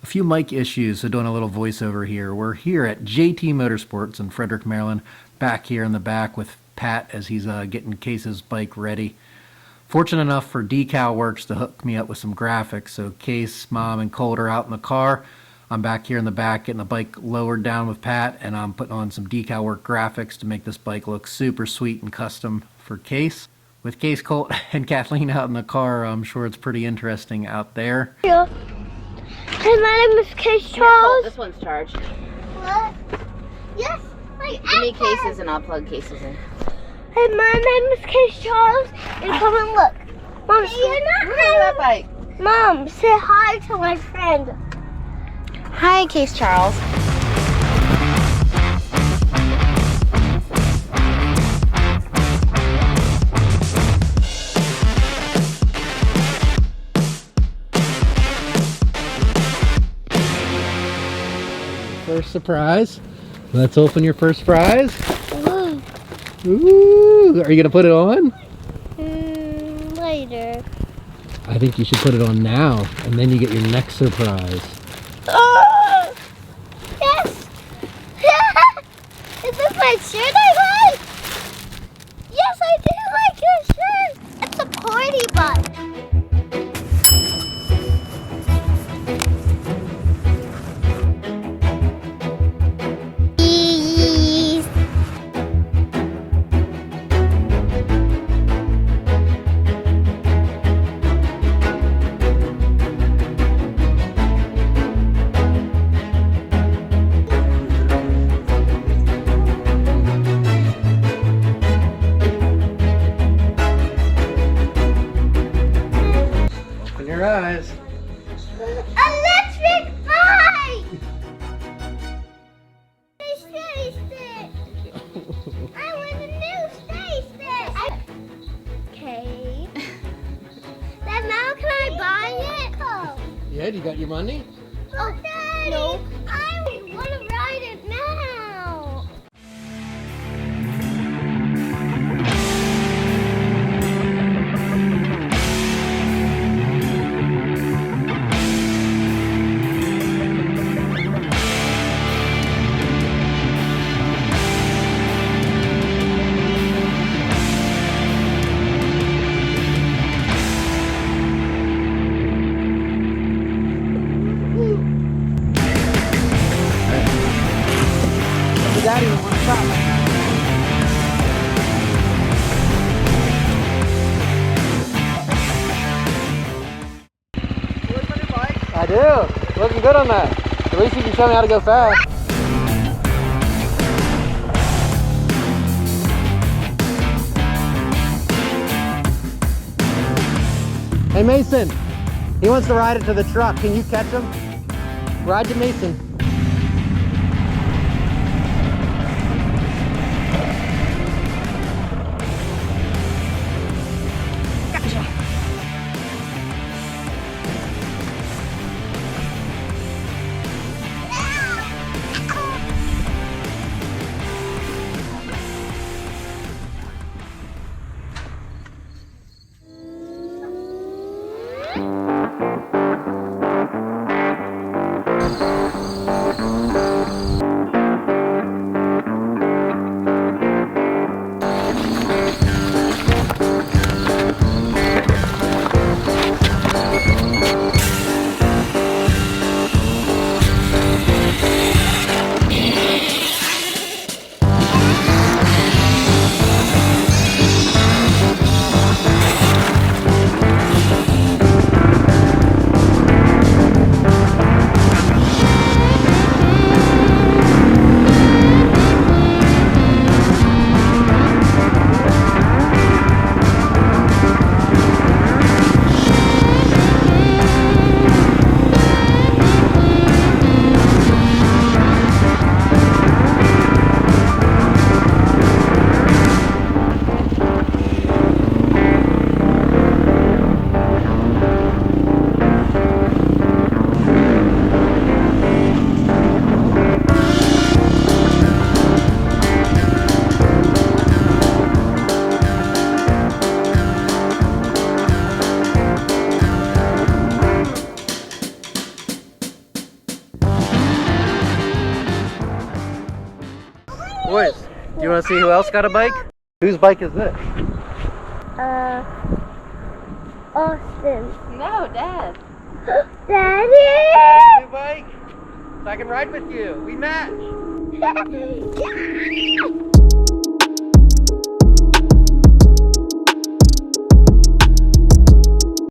Few mic issues, so doing a little voiceover here. We're here at Jt Motorsports in Frederick, Maryland, back here in the back with Pat as he's getting Case's bike ready. Fortunate enough for DeCal Works to hook me up with some graphics, so Case, Mom, and Colt are out in the car. I'm back here in the back getting the bike lowered down with Pat, and I'm putting on some DeCal Work graphics to make this bike look super sweet and custom for Case. With Case, Colt, and Kathleen out in the car, I'm sure it's pretty interesting out there. Yeah. Hey, my name is Case Charles. This one's charged. What? Yes, my Give me cases and I'll plug cases in. Hey, my name is Case Charles, and come and look. Mom, you're not that bike. Mom, say hi to my friend. Hi, Case Charles. First surprise. Let's open your first prize. Ooh. Ooh, are you gonna put it on? Later. I think you should put it on now, and then you get your next surprise. Oh! Yes! Is this my shirt I like? Yes, I do like your shirt. It's a party bike. Your eyes. Electric bike! Stay stick. I want a new stay stick. Okay. Then now can I buy it? Yeah, you got your money? Oh, Daddy. No. I want to ride it now. Daddy, you want to stop? I do. Looking good on that. At least you can show me how to go fast. Hey Mason, he wants to ride it to the truck. Can you catch him? Ride to Mason. Boys, do you want to see who else got a bike? Whose bike is this? Austin. No, Dad. Daddy! New bike, so I can ride with you. We match.